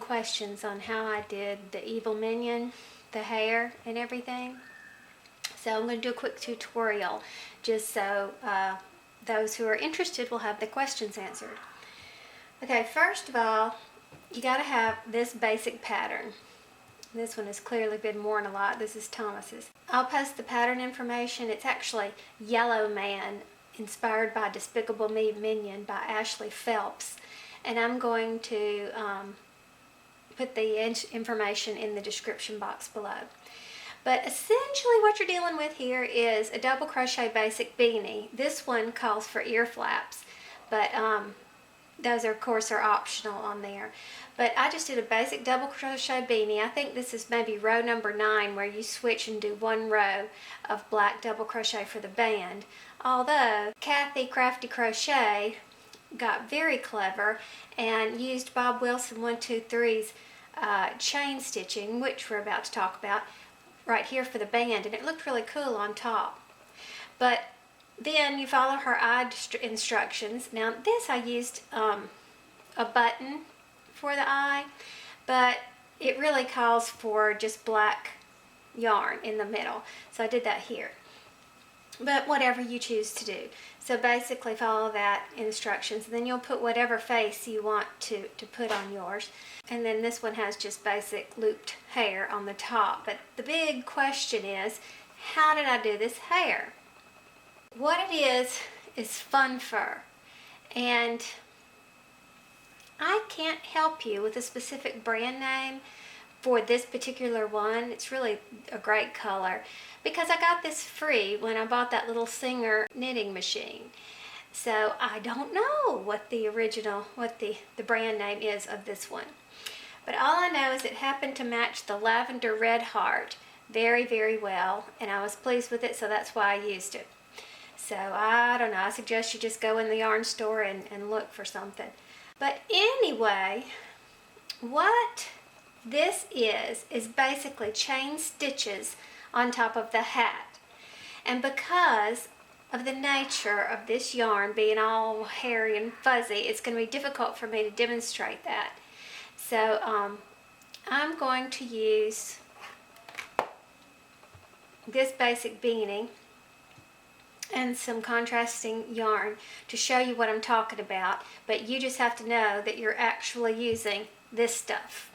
questions on how I did the evil minion, the hair and everything. So I'm going to do a quick tutorial just so those who are interested will have the questions answered. Okay, first of all, you got to have this basic pattern. This one has clearly been worn a lot. This is Thomas's. I'll post the pattern information. It's actually Yellow Man, inspired by Despicable Me Minion by Ashley Phelps. And I'm going to put the information in the description box below. But essentially what you're dealing with here is a double crochet basic beanie. This one calls for ear flaps, but those are, of course, are optional on there. But I just did a basic double crochet beanie. I think this is maybe row number 9 where you switch and do one row of black double crochet for the band. Although Kathy Crafty Crochet got very clever and used Bob Wilson 123's chain stitching, which we're about to talk about, right here for the band, and it looked really cool on top. But then you follow her eye instructions. Now this I used a button for the eye, but it really calls for just black yarn in the middle, so I did that here. But whatever you choose to do. So basically follow that instructions, and then you'll put whatever face you want to put on yours. And then this one has just basic looped hair on the top. But the big question is, how did I do this hair? What it is fun fur. And I can't help you with a specific brand name for this particular one. It's really a great color because I got this free when I bought that little Singer knitting machine. So I don't know what the original, what the brand name is of this one. But all I know is it happened to match the lavender red heart very, very well, and I was pleased with it, so that's why I used it. So I don't know, I suggest you just go in the yarn store and look for something. But anyway, what this is basically chain stitches on top of the hat. And because of the nature of this yarn being all hairy and fuzzy, it's going to be difficult for me to demonstrate that. So I'm going to use this basic beanie and some contrasting yarn to show you what I'm talking about, but you just have to know that you're actually using this stuff.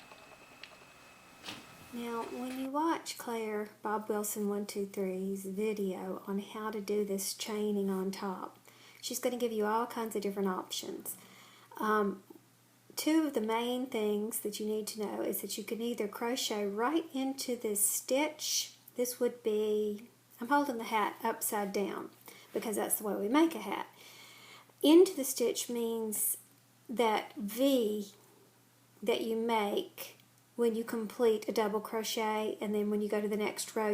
Now, when you watch Claire Bob Wilson 123's video on how to do this chaining on top, she's going to give you all kinds of different options. Two of the main things that you need to know is that you can either crochet right into this stitch. This would be, I'm holding the hat upside down because that's the way we make a hat. Into the stitch means that V that you make when you complete a double crochet, and then when you go to the next row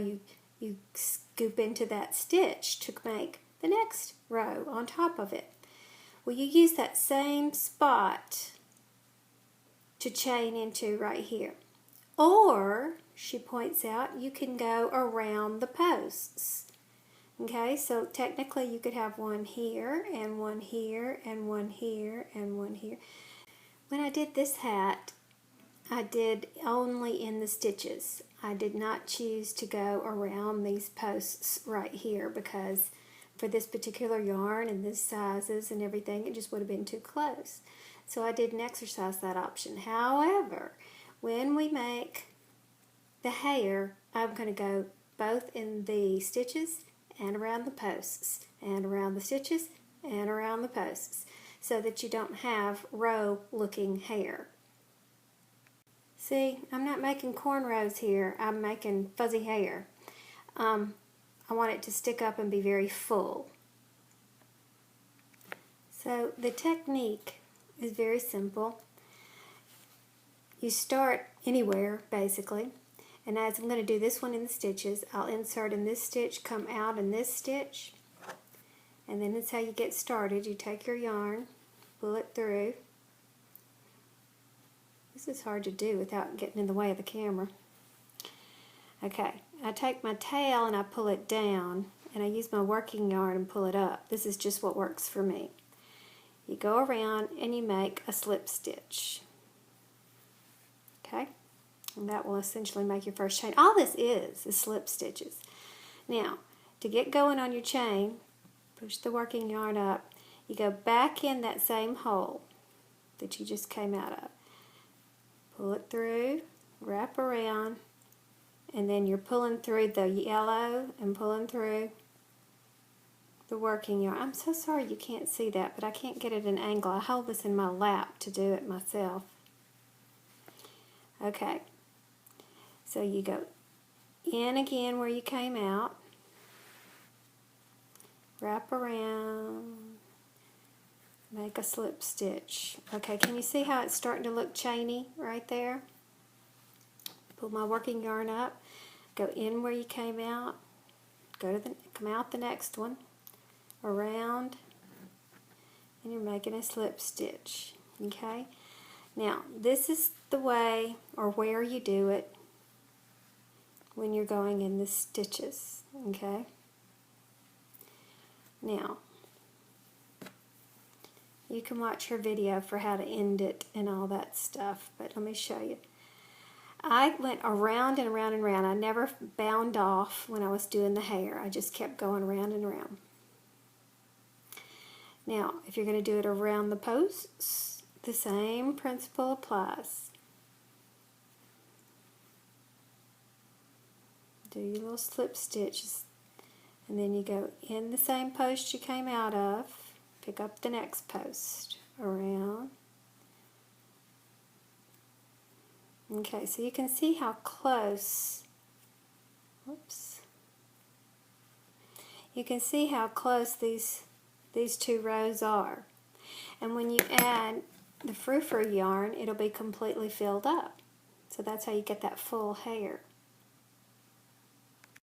you scoop into that stitch to make the next row on top of it. Well, you use that same spot to chain into right here. Or, she points out, you can go around the posts. Okay, so technically you could have one here, and one here, and one here, and one here. When I did this hat, I did only in the stitches. I did not choose to go around these posts right here because for this particular yarn and this sizes and everything, it just would have been too close. So I didn't exercise that option. However, when we make the hair, I'm going to go both in the stitches and around the posts, and around the stitches and around the posts, so that you don't have row looking hair. See, I'm not making cornrows here, I'm making fuzzy hair. I want it to stick up and be very full. So the technique is very simple. You start anywhere basically, and as I'm going to do this one in the stitches, I'll insert in this stitch, come out in this stitch, and then that's how you get started. You take your yarn, pull it through. This is hard to do without getting in the way of the camera. Okay, I take my tail and I pull it down, and I use my working yarn and pull it up. This is just what works for me. You go around and you make a slip stitch. Okay, and that will essentially make your first chain. All this is slip stitches. Now, to get going on your chain, push the working yarn up. You go back in that same hole that you just came out of. Pull it through, wrap around, and then you're pulling through the yellow and pulling through the working yarn. I'm so sorry you can't see that, but I can't get it at an angle. I hold this in my lap to do it myself. Okay, so you go in again where you came out, wrap around, make a slip stitch. Okay, can you see how it's starting to look chainy right there? Pull my working yarn up, go in where you came out, come out the next one, around, and you're making a slip stitch. Okay, now this is the way or where you do it when you're going in the stitches. Okay, now you can watch her video for how to end it and all that stuff, but let me show you. I went around and around and around. I never bound off when I was doing the hair. I just kept going around and around. Now, if you're going to do it around the posts, the same principle applies. Do your little slip stitches, and then you go in the same post you came out of, pick up the next post, around. Okay, so you can see how close, whoops, you can see how close these two rows are. And when you add the frou-frou yarn, it'll be completely filled up. So that's how you get that full hair.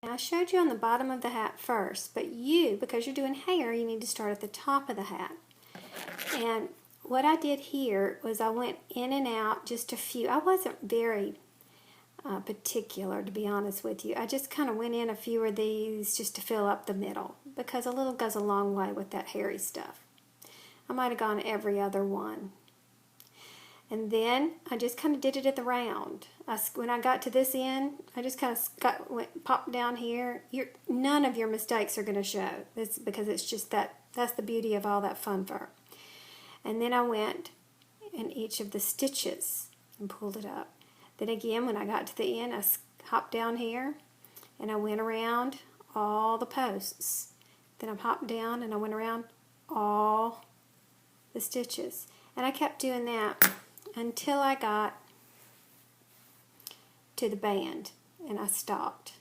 Now I showed you on the bottom of the hat first, but because you're doing hair, you need to start at the top of the hat. And what I did here was I went in and out just a few. I wasn't very particular, to be honest with you. I just kind of went in a few of these just to fill up the middle, because a little goes a long way with that hairy stuff. I might have gone every other one. And then I just kind of did it at the round. When I got to this end, I just kind of popped down here. None of your mistakes are going to show. Because it's just that's the beauty of all that fun fur. And then I went in each of the stitches and pulled it up. Then again, when I got to the end, I hopped down here and I went around all the posts. Then I hopped down and I went around all the stitches. And I kept doing that until I got to the band and I stopped.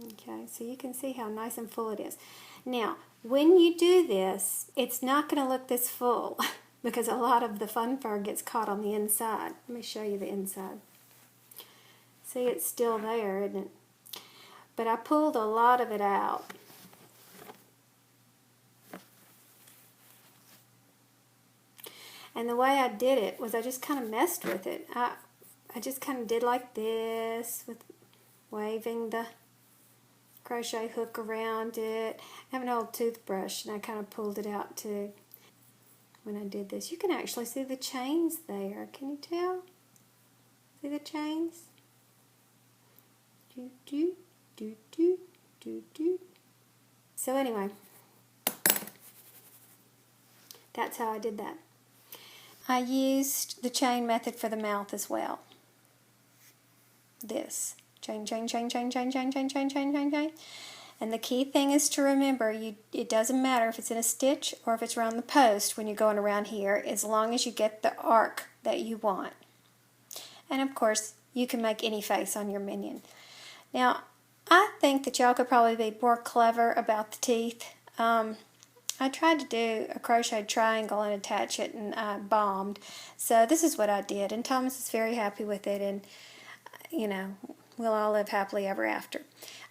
Okay, so you can see how nice and full it is. Now, when you do this, it's not going to look this full because a lot of the fun fur gets caught on the inside. Let me show you the inside. See, it's still there, isn't it? But I pulled a lot of it out. And the way I did it was I just kind of messed with it. I just kind of did like this, with waving the crochet hook around it. I have an old toothbrush and I kind of pulled it out too when I did this. You can actually see the chains there. Can you tell? See the chains? Do, do, do, do, do, do. So anyway, that's how I did that. I used the chain method for the mouth as well. This. Chain, chain, chain, chain, chain, chain, chain, chain, chain, chain, chain. And the key thing is to remember, it doesn't matter if it's in a stitch or if it's around the post when you're going around here, as long as you get the arc that you want. And of course, you can make any face on your Minion. Now, I think that y'all could probably be more clever about the teeth. I tried to do a crocheted triangle and attach it, and I bombed. So this is what I did, and Thomas is very happy with it, and you know, we'll all live happily ever after.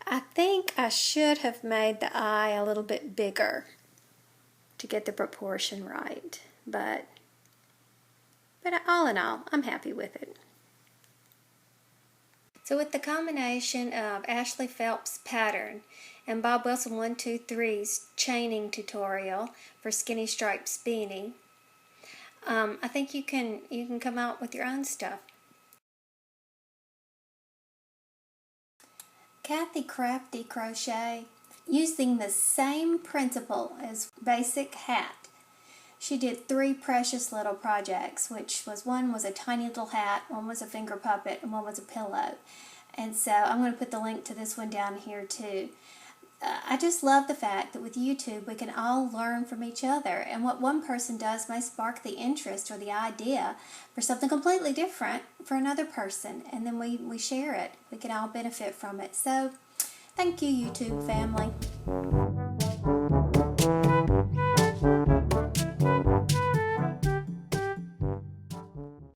I think I should have made the eye a little bit bigger to get the proportion right, but all in all, I'm happy with it. So with the combination of Ashley Phelps' pattern and Bob Wilson 123's chaining tutorial for Skinny Stripes Beanie, I think you can come out with your own stuff. Kathy Crafty Crochet, using the same principle as Basic Hat. She did 3 precious little projects, which was one was a tiny little hat, one was a finger puppet, and one was a pillow. And so I'm going to put the link to this one down here too. I just love the fact that with YouTube we can all learn from each other, and what one person does may spark the interest or the idea for something completely different for another person, and then we share it. We can all benefit from it. So thank you, YouTube family.